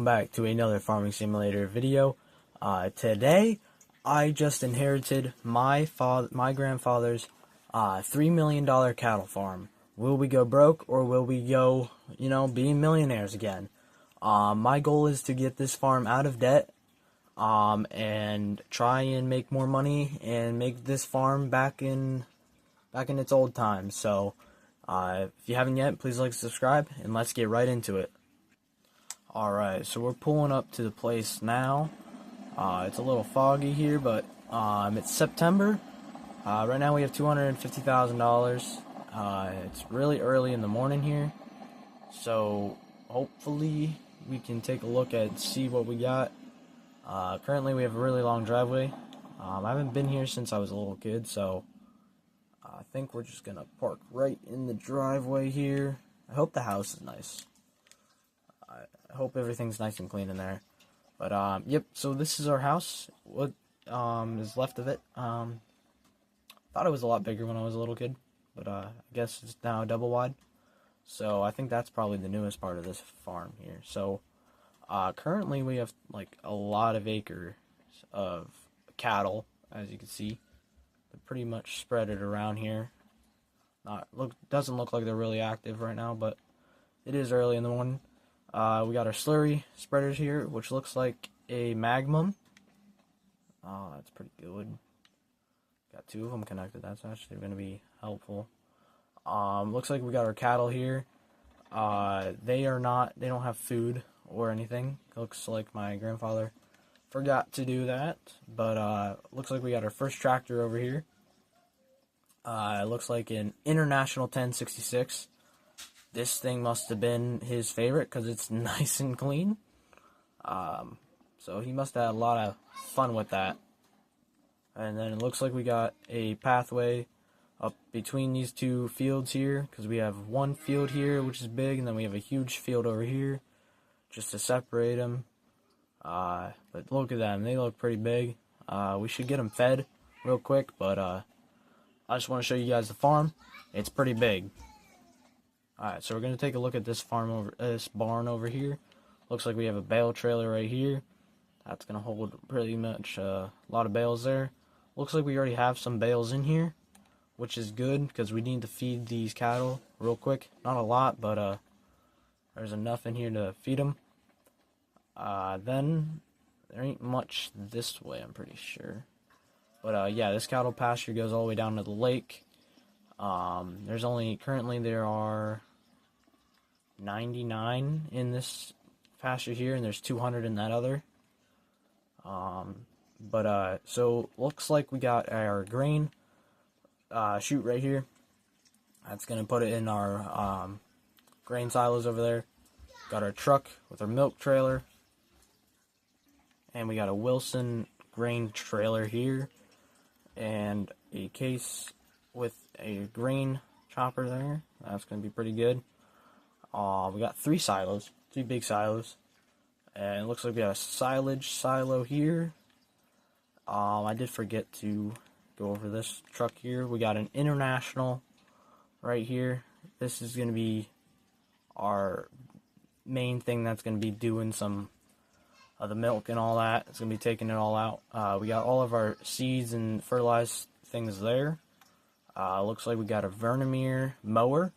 welcome back to another farming simulator video. Today, I just inherited my grandfather's $3 million cattle farm. Will we go broke or will we go, being millionaires again? My goal is to get this farm out of debt, and try and make more money and make this farm back in its old times. So, if you haven't yet, please like and subscribe, and let's get right into it. Alright, so we're pulling up to the place now. It's a little foggy here, but it's September. Right now we have $250,000. It's really early in the morning here, so hopefully we can take a look at see what we got. Currently we have a really long driveway. I haven't been here since I was a little kid, so I think we're just gonna park right in the driveway here. I hope the house is nice. I hope everything's nice and clean in there. But, yep, so this is our house. What is left of it. Thought it was a lot bigger when I was a little kid, but I guess it's now double wide. So I think that's probably the newest part of this farm here. So currently we have like a lot of acres of cattle, as you can see. They're pretty much spread it around here. Doesn't look like they're really active right now, but it is early in the morning. We got our slurry spreaders here, which looks like a Magnum. That's pretty good. Got two of them connected. That's actually going to be helpful. Looks like we got our cattle here. They don't have food or anything. Looks like my grandfather forgot to do that. But, looks like we got our first tractor over here. It looks like an International 1066. This thing must have been his favorite because it's nice and clean. So he must have had a lot of fun with that. And then it looks like we got a pathway up between these two fields here, because we have one field here which is big, and then we have a huge field over here just to separate them. But look at them, they look pretty big. We should get them fed real quick, but I just want to show you guys the farm. It's pretty big. Alright, so we're going to take a look at this barn over here. Looks like we have a bale trailer right here. That's going to hold pretty much a lot of bales there. Looks like we already have some bales in here, which is good because we need to feed these cattle real quick. Not a lot, but there's enough in here to feed them. Then there ain't much this way, I'm pretty sure. But yeah, this cattle pasture goes all the way down to the lake. Currently there are 99 in this pasture here, and there's 200 in that other. So looks like we got our grain chute right here. That's gonna put it in our grain silos over there. Got our truck with our milk trailer, and we got a Wilson grain trailer here, and a case with a grain chopper there. That's gonna be pretty good. We got three big silos, and it looks like we got a silage silo here. I did forget to go over this truck here. We got an International right here. This is gonna be our main thing that's gonna be doing some of the milk and all that. It's gonna be taking it all out. We got all of our seeds and fertilized things there. Looks like we got a Vermeer mower.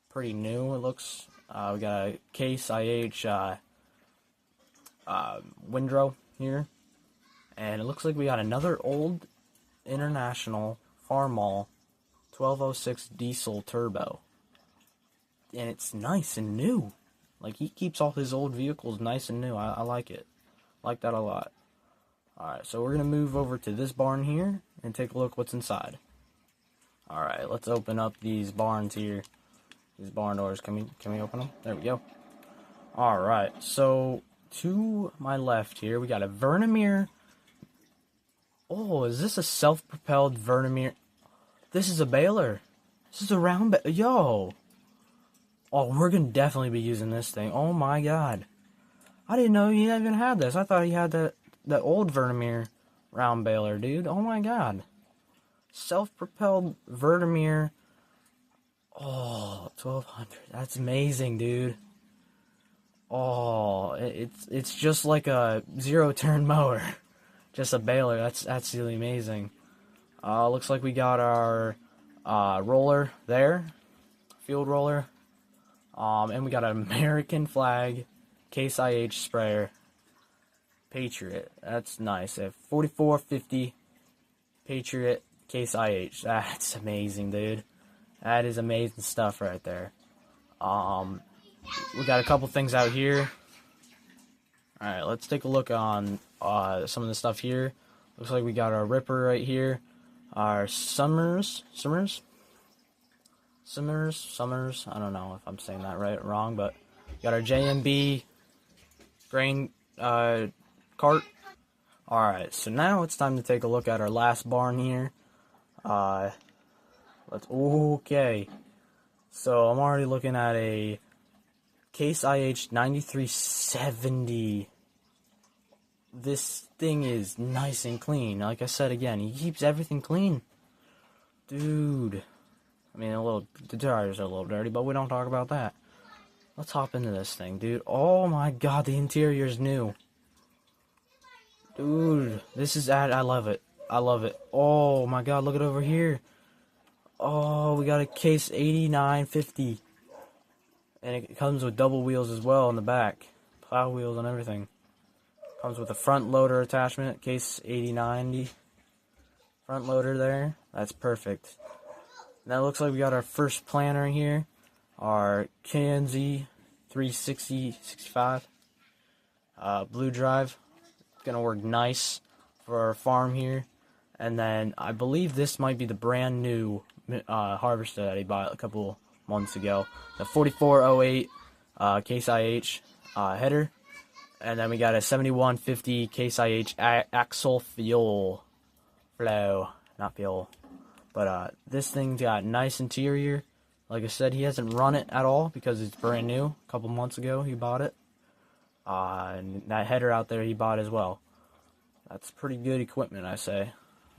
Pretty new, it looks. We got a Case IH windrow here. And it looks like we got another old International Farmall 1206 diesel turbo. And it's nice and new. Like, he keeps all his old vehicles nice and new. I like it. Like that a lot. Alright, so we're going to move over to this barn here and take a look what's inside. Alright, let's open up these barns here. These barn doors. Can we open them? There we go. Alright, so to my left here, we got a Vermeer. Oh, is this a self-propelled Vermeer? This is a baler. This is a round yo. Oh, we're going to definitely be using this thing. Oh my god. I didn't know he even had this. I thought he had that old Vermeer round baler, dude. Oh my god. Self-propelled Vermeer. Oh, 1200. That's amazing, dude. Oh, it's just like a zero-turn mower, just a baler. That's absolutely amazing. Looks like we got our roller there, field roller, and we got an American flag Case IH sprayer, Patriot. That's nice. A 4450 Patriot Case IH. That's amazing, dude. That is amazing stuff right there. We got a couple things out here. Alright, let's take a look on some of the stuff here. Looks like we got our Ripper right here. Our Summers. I don't know if I'm saying that right or wrong, but we got our JMB grain cart. Alright, so now it's time to take a look at our last barn here. Okay. So I'm already looking at a Case IH 9370. This thing is nice and clean. Like I said again, he keeps everything clean. Dude. I mean, the tires are a little dirty, but we don't talk about that. Let's hop into this thing, dude. Oh my god, the interior is new. Dude, I love it. I love it. Oh my god, look at over here. Oh, we got a Case 8950. And it comes with double wheels as well in the back. Plow wheels and everything. Comes with a front loader attachment. Case 8090. Front loader there. That's perfect. Now it looks like we got our first planter here. Our KNZ 360-65. Blue drive. It's going to work nice for our farm here. And then I believe this might be the brand new harvester that he bought a couple months ago. The 4408 Case IH header. And then we got a 7150 Case IH axle flow. Not fuel. But this thing's got nice interior. Like I said, he hasn't run it at all because it's brand new. A couple months ago he bought it. And that header out there he bought as well. That's pretty good equipment, I say.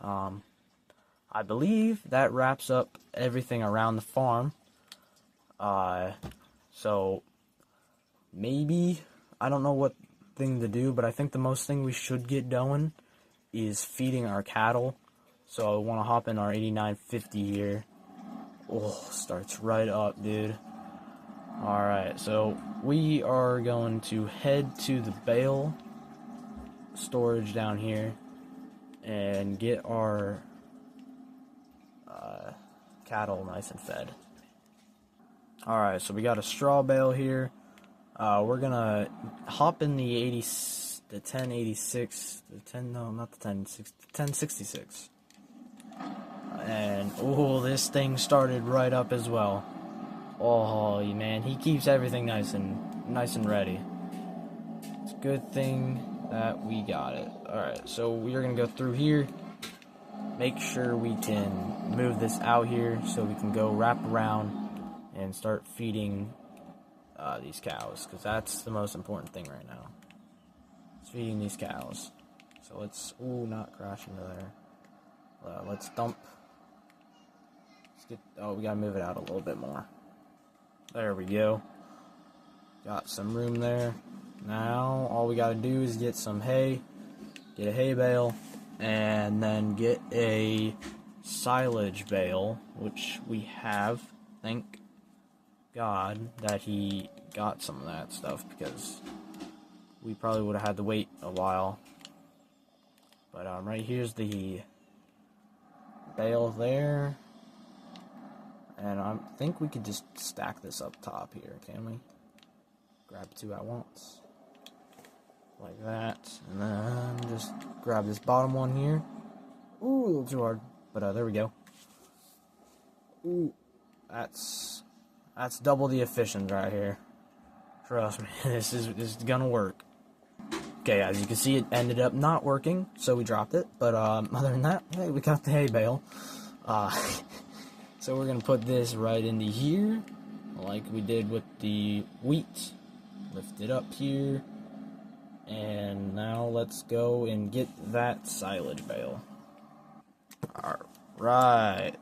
I believe that wraps up everything around the farm. So maybe, I don't know what thing to do, but I think the most thing we should get going is feeding our cattle. So I want to hop in our 8950 here. Oh, starts right up, dude. Alright, so we are going to head to the bale storage down here and get our cattle nice and fed. Alright, so we got a straw bale here. We're gonna hop in the 1066, no, not the 1066. And, oh, this thing started right up as well. Oh, man, he keeps everything nice and ready. It's a good thing that we got it. Alright, so we are gonna go through here. Make sure we can move this out here so we can go wrap around and start feeding these cows, because that's the most important thing right now. It's feeding these cows. So let's, not crash into there. Let's dump. We gotta move it out a little bit more. There we go. Got some room there. Now all we gotta do is get some hay, get a hay bale, and then get a silage bale, which we have. Thank God that he got some of that stuff, because we probably would have had to wait a while. But right here's the bale there. And I think we could just stack this up top here, can we? Grab two at once. Like that. And then just grab this bottom one here. Ooh, a little too hard. But there we go. Ooh, that's double the efficient right here. Trust me, this is gonna work. Okay, as you can see, it ended up not working, so we dropped it. But other than that, hey, we got the hay bale. So we're going to put this right into here, like we did with the wheat. Lift it up here. And now let's go and get that silage bale. Alright.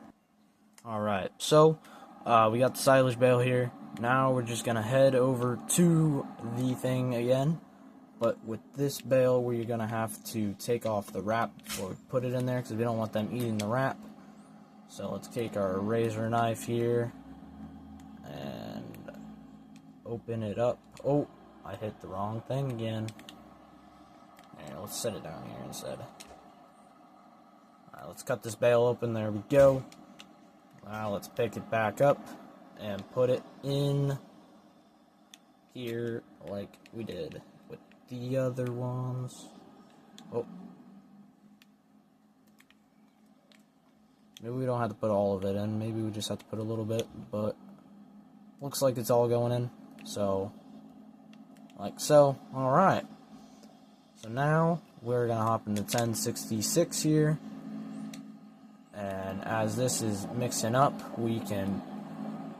So, we got the silage bale here. now we're just gonna head over to the thing again. But with this bale, we're gonna have to take off the wrap before we put it in there, because we don't want them eating the wrap. So let's take our razor knife here and open it up. Oh, I hit the wrong thing again. Alright, let's set it down here instead. Alright, let's cut this bale open. There we go. Now let's pick it back up and put it in here like we did with the other ones. Oh. Maybe we don't have to put all of it in. Maybe we just have to put a little bit, but looks like it's all going in. So, like so. Alright. So now we're going to hop into 1066 here. And as this is mixing up, we can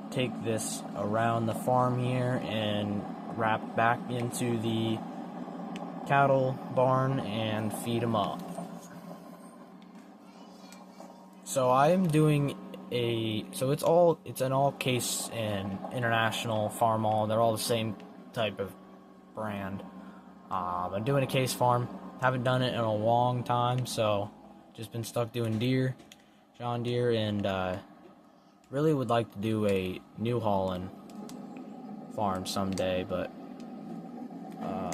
take this around the farm here and wrap back into the cattle barn and feed them up. So I am doing it's an all case and international farm all. They're all the same type of brand. I'm doing a case farm. Haven't done it in a long time, so just been stuck doing John Deere, and really would like to do a New Holland farm someday, but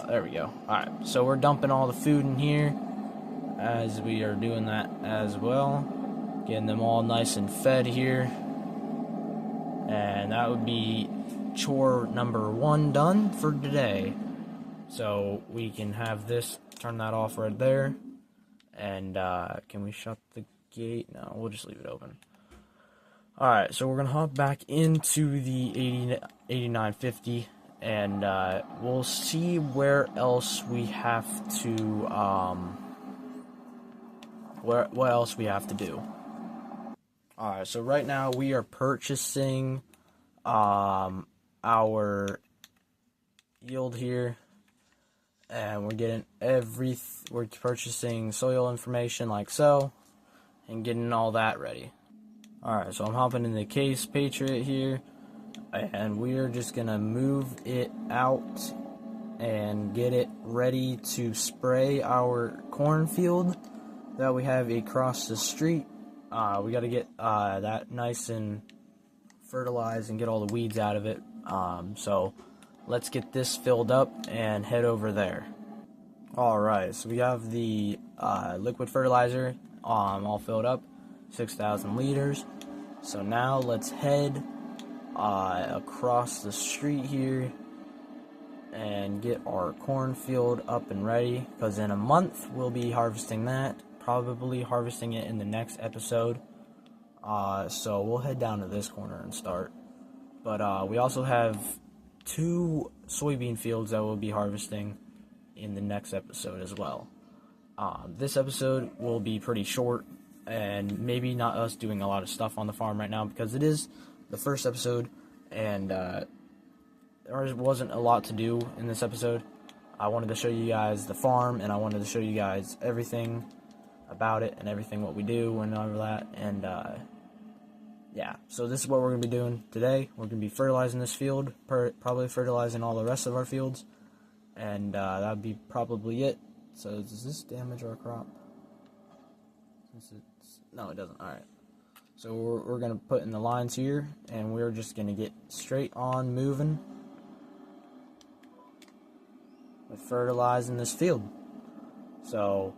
there we go. Alright, so we're dumping all the food in here as we are doing that as well. Getting them all nice and fed here. And that would be chore number 1 done for today. So we can have this, turn that off right there. And can we shut the gate? No, we'll just leave it open. Alright, so we're going to hop back into the 8950. And we'll see where else we have to, what else we have to do. Alright, so right now we are purchasing our yield here, and we're getting we're purchasing soil information like so, and getting all that ready. Alright, so I'm hopping in the Case Patriot here, and we are just gonna move it out and get it ready to spray our cornfield that we have across the street. We got to get that nice and fertilized and get all the weeds out of it. So let's get this filled up and head over there. Alright, so we have the liquid fertilizer all filled up, 6,000 liters. So now let's head across the street here and get our cornfield up and ready, because in a month we'll be harvesting that. Probably harvesting it in the next episode. So we'll head down to this corner and start. But we also have 2 soybean fields that we'll be harvesting in the next episode as well. This episode will be pretty short, and maybe not us doing a lot of stuff on the farm right now, because it is the first episode, and there wasn't a lot to do in this episode. I wanted to show you guys the farm, and I wanted to show you guys everything about it and everything what we do and all of that, and yeah, so this is what we're going to be doing today. We're going to be fertilizing this field, probably fertilizing all the rest of our fields, and that would be probably it. So does this damage our crop? No, it doesn't. Alright, so we're going to put in the lines here, and we're just going to get straight on moving with fertilizing this field. So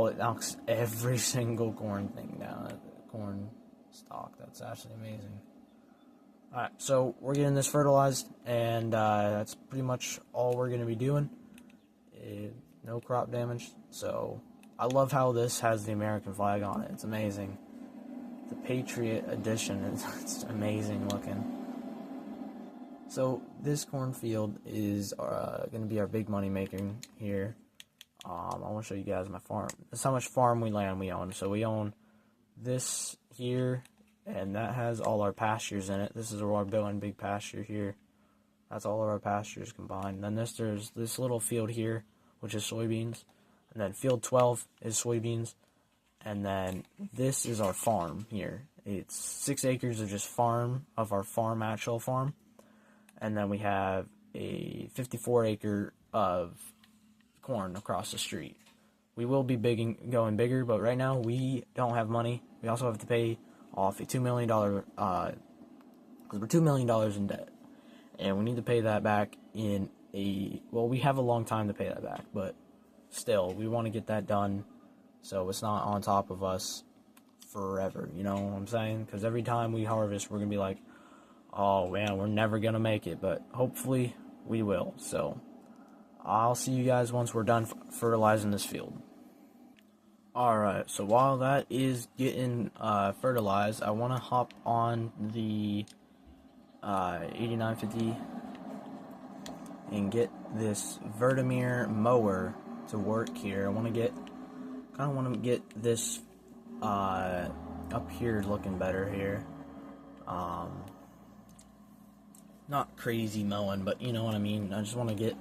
it knocks every single corn thing down, corn stalk. That's actually amazing. Alright, so we're getting this fertilized, and that's pretty much all we're going to be doing. No crop damage. So I love how this has the American flag on it. It's amazing. The Patriot edition it's amazing looking. So this cornfield is going to be our big money maker here. I want to show you guys my farm. That's how much land we own. So we own this here, and that has all our pastures in it. This is our big pasture here. That's all of our pastures combined. Then there's this little field here, which is soybeans. And then field 12 is soybeans. And then this is our farm here. It's 6 acres of just actual farm. and then we have a 54 acre of corn across the street. We will be going bigger, but right now we don't have money. We also have to pay off a $2 million, because we're $2 million in debt. And we need to pay that back in we have a long time to pay that back, but still, we want to get that done so it's not on top of us forever, you know what I'm saying? Because every time we harvest, we're going to be like, oh man, we're never going to make it, but hopefully we will. So I'll see you guys once we're done fertilizing this field. Alright, so while that is getting fertilized, I want to hop on the 8950 and get this Vertimer mower to work here. I kind of want to get this up here looking better here. Not crazy mowing, but you know what I mean. I just want to get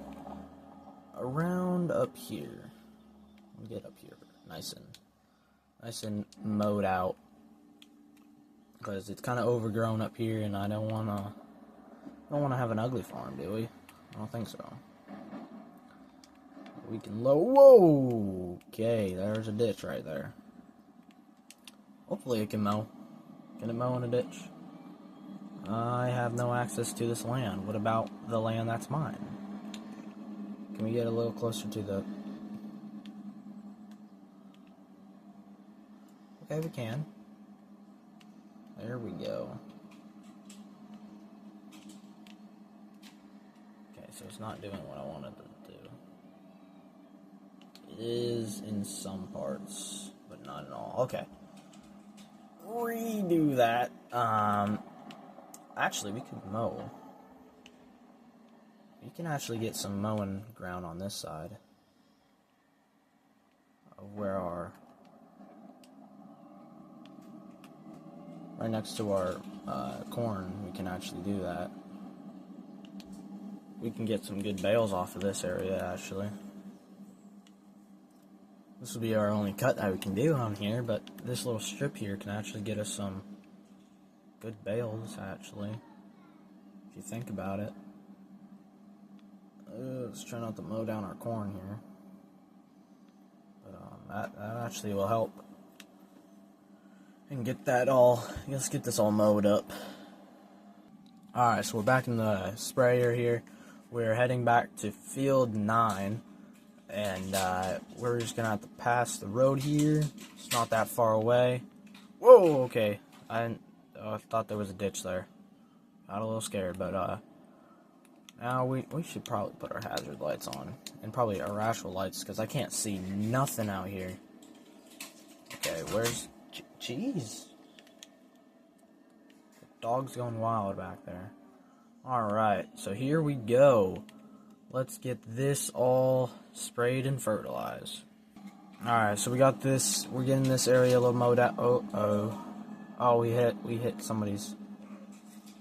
around up here. Get up here nice and mowed out, because it's kind of overgrown up here, and I don't want to have an ugly farm, do we? I don't think so. We can whoa, okay, there's a ditch right there. Hopefully it can mow. Can it mow in a ditch? I have no access to this land. What about the land that's mine? Can we get a little closer to the... Okay, we can. There we go. Okay, so it's not doing what I wanted it to do. It is in some parts, but not in all. Okay. Redo that. Actually, we could mow. We can actually get some mowing ground on this side of where our... right next to our corn, we can actually do that. We can get some good bales off of this area, actually. This will be our only cut that we can do on here, but this little strip here can actually get us some good bales, actually, if you think about it. Let's try not to mow down our corn here. But that actually will help. And get that all, let's get this all mowed up. Alright, so we're back in the sprayer here. We're heading back to field 9. And we're just going to have to pass the road here. It's not that far away. Whoa, okay. I thought there was a ditch there. Got a little scared, but now we should probably put our hazard lights on. And probably our rational lights, because I can't see nothing out here. Okay, where's... Jeez. The dog's going wild back there. Alright, so here we go. Let's get this all sprayed and fertilized. Alright, so we got this. We're getting this area a little mowed out. Oh, we hit somebody's.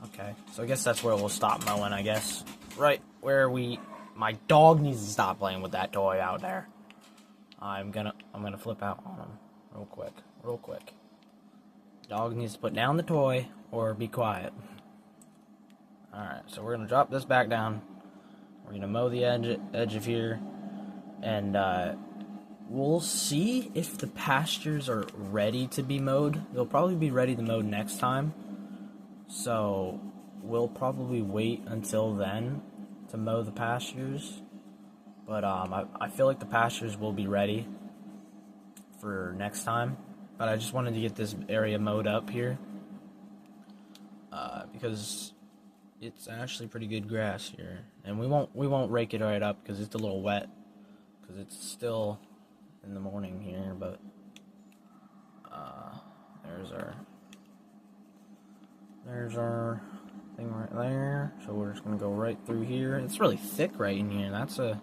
Okay, so I guess that's where we'll stop mowing, I guess. Right where my dog needs to stop playing with that toy out there. I'm gonna flip out on him real quick. Dog needs to put down the toy or be quiet. Alright, so we're gonna drop this back down. We're gonna mow the edge of here, and we'll see if the pastures are ready to be mowed. They'll probably be ready to mow next time, so we'll probably wait until then to mow the pastures. But I feel like the pastures will be ready for next time. But I just wanted to get this area mowed up here, because it's actually pretty good grass here, and we won't rake it right up because it's a little wet, because it's still in the morning here. But there's our thing right there. So we're just gonna go right through here. It's really thick right in here. It's a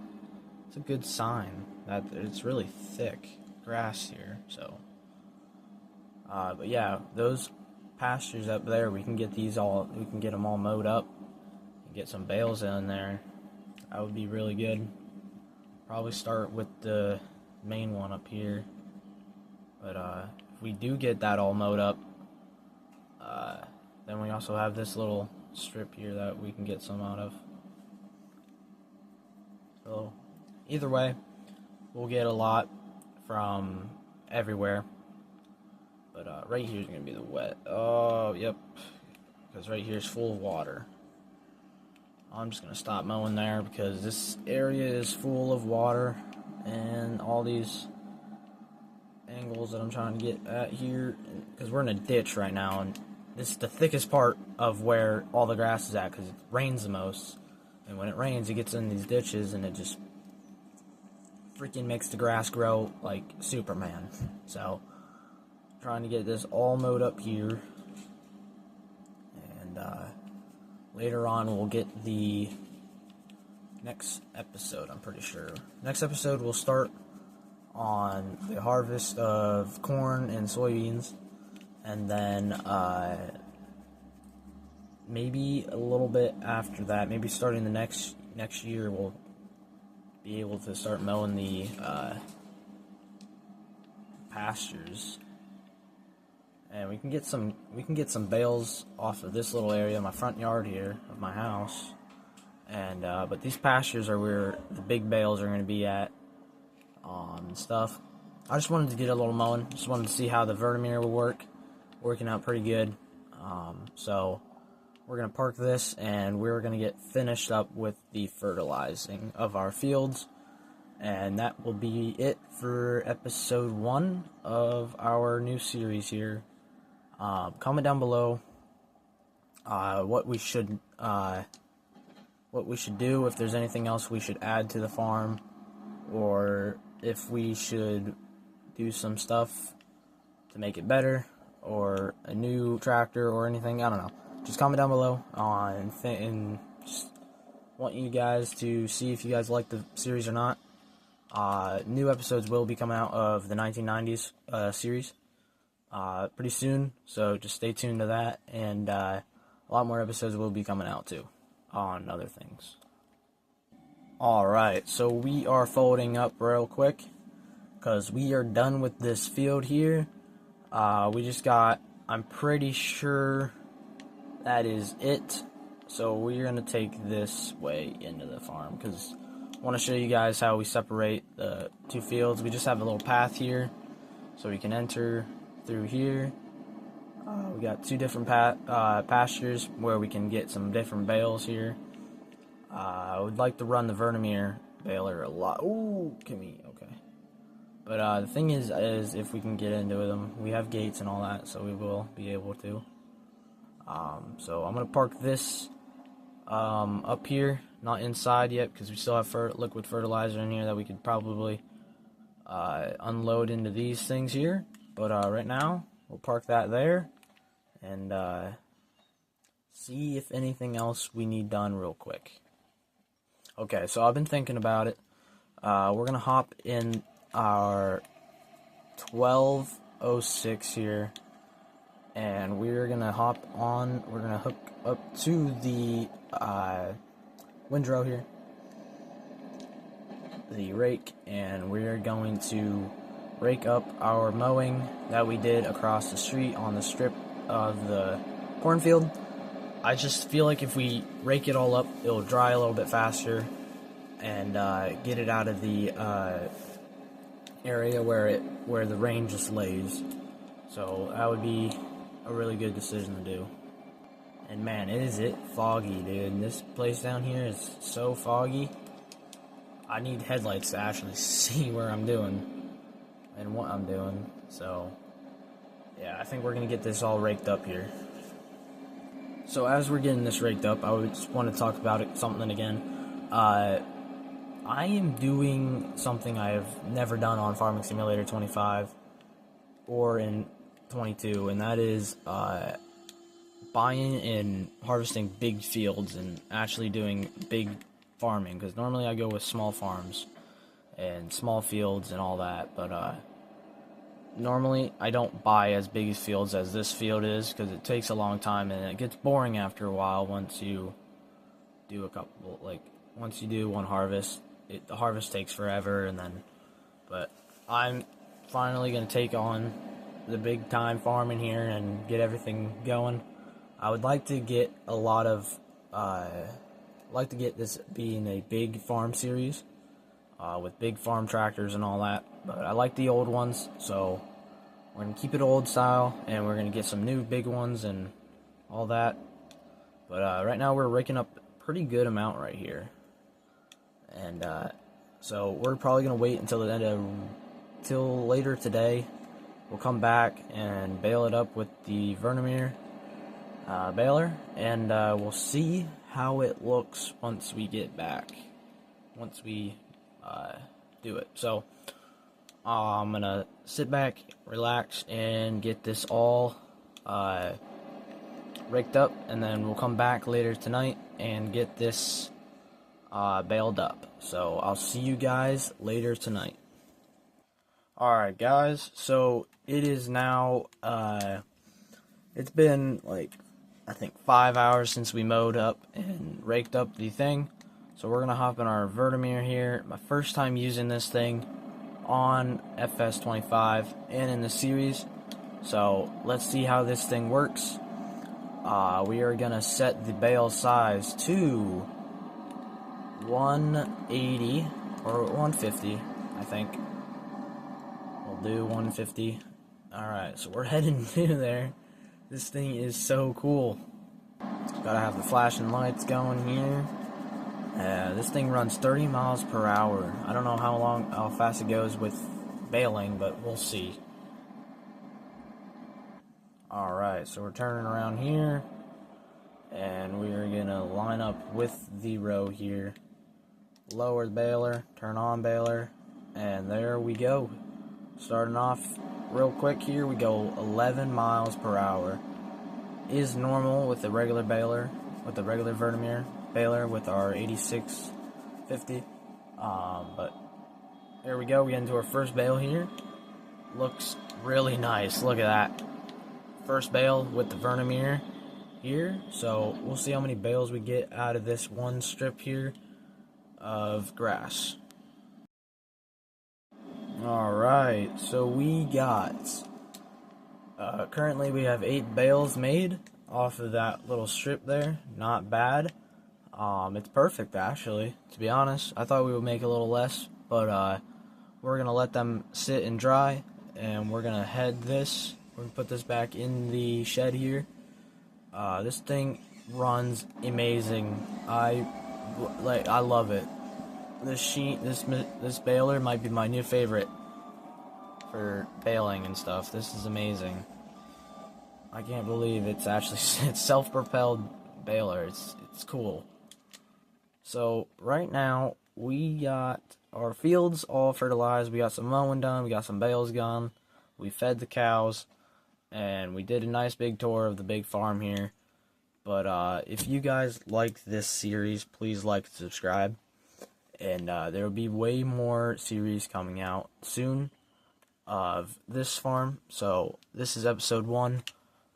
good sign that it's really thick grass here. So. But yeah, those pastures up there, we can get them all mowed up and get some bales in there. That would be really good. Probably start with the main one up here. But if we do get that all mowed up, then we also have this little strip here that we can get some out of. So either way, we'll get a lot from everywhere. But right here is going to be the wet. Oh, yep. Because right here is full of water. I'm just going to stop mowing there because this area is full of water. And all these angles that I'm trying to get at here. Because we're in a ditch right now. And this is the thickest part of where all the grass is at because it rains the most. And when it rains, it gets in these ditches and it just freaking makes the grass grow like Superman. So, trying to get this all mowed up here. And later on, we'll get the next episode, I'm pretty sure. Next episode, we'll start on the harvest of corn and soybeans. And then maybe a little bit after that, maybe starting the next year, we'll be able to start mowing the pastures, and we can get some bales off of this little area in my front yard here of my house, and but these pastures are where the big bales are going to be at, and stuff. I just wanted to get a little mowing, just wanted to see how the Vertimeer will working out pretty good. So we're going to park this, and we're going to get finished up with the fertilizing of our fields. And that will be it for episode 1 of our new series here. Comment down below what we should do, if there's anything else we should add to the farm, or if we should do some stuff to make it better, or a new tractor or anything. I don't know. Just comment down below and just want you guys to see if you guys like the series or not. New episodes will be coming out of the 1990s series pretty soon, so just stay tuned to that, and a lot more episodes will be coming out too on other things. Alright, so we are folding up real quick because we are done with this field here. We just got, I'm pretty sure that is it. So we're going to take this way into the farm because I want to show you guys how we separate the two fields. We just have a little path here so we can enter through here. We got two different pastures where we can get some different bales here. I would like to run the Vertimeer baler a lot. Ooh, can we? Okay. But the thing is if we can get into them, we have gates and all that, so we will be able to. So I'm going to park this up here, not inside yet, because we still have liquid fertilizer in here that we could probably unload into these things here. But right now, we'll park that there and see if anything else we need done real quick. Okay, so I've been thinking about it. We're going to hop in our 1206 here, and we're going to hop on, we're going to hook up to the windrow here, the rake, and we're going to rake up our mowing that we did across the street on the strip of the cornfield. I just feel like if we rake it all up, it'll dry a little bit faster and get it out of the area where the rain just lays. So that would be a really good decision to do. And man, is it foggy, dude. This place down here is so foggy. I need headlights to actually see where I'm doing and what I'm doing. So yeah, I think we're gonna get this all raked up here. So as we're getting this raked up, I would just want to talk about something again. I am doing something I have never done on Farming Simulator 25 or in 22, and that is buying and harvesting big fields and actually doing big farming, because normally I go with small farms and small fields and all that, but normally I don't buy as big fields as this field is, because it takes a long time and it gets boring after a while once you do a couple, like once you do one harvest, the harvest takes forever, and then, but I'm finally going to take on the big time farming here and get everything going. I would like to get a lot of, like to get this being a big farm series, with big farm tractors and all that. But I like the old ones, so we're gonna keep it old style, and we're gonna get some new big ones and all that. But right now we're raking up a pretty good amount right here, and so we're probably gonna wait until the end of till later today. We'll come back and bale it up with the Vernier baler, and we'll see how it looks once we get back. Once we do it. So I'm gonna sit back, relax, and get this all raked up, and then we'll come back later tonight and get this baled up. So I'll see you guys later tonight. Alright guys, so it is now, it's been like, I think 5 hours since we mowed up and raked up the thing. So we're going to hop in our Vernier here. My first time using this thing on fs25 and in the series. So let's see how this thing works. We are going to set the bale size to 180 or 150, I think. We'll do 150. Alright, so we're heading to there. This thing is so cool. Gotta have the flashing lights going here. This thing runs 30 miles per hour. I don't know how fast it goes with baling, but we'll see. Alright, so we're turning around here, and we're gonna line up with the row here. Lower the baler, turn on baler, and there we go. Starting off real quick here, we go 11 miles per hour. Is normal with the regular baler, with the regular Vernier baler with our 8650. But there we go. We get into our first bale here. Looks really nice. Look at that. First bale with the Vernier here. So we'll see how many bales we get out of this one strip here of grass. Alright, so we got, currently we have 8 bales made off of that little strip there. Not bad. It's perfect, actually, to be honest. I thought we would make a little less, but we're going to let them sit and dry, and we're going to head this. We're going to put this back in the shed here. This thing runs amazing. I love it. This baler might be my new favorite for baling and stuff. This is amazing. I can't believe it's self-propelled baler. It's cool. So right now we got our fields all fertilized. We got some mowing done. We got some bales gone. We fed the cows, and we did a nice big tour of the big farm here. But if you guys like this series, please like and subscribe. And there will be way more series coming out soon of this farm. So this is episode 1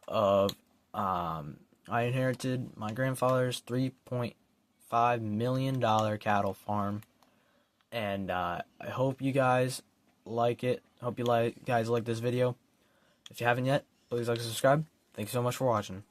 of I inherited my grandfather's $3.5 million cattle farm. And I hope you guys like it. Hope you guys like this video. If you haven't yet, please like and subscribe. Thanks so much for watching.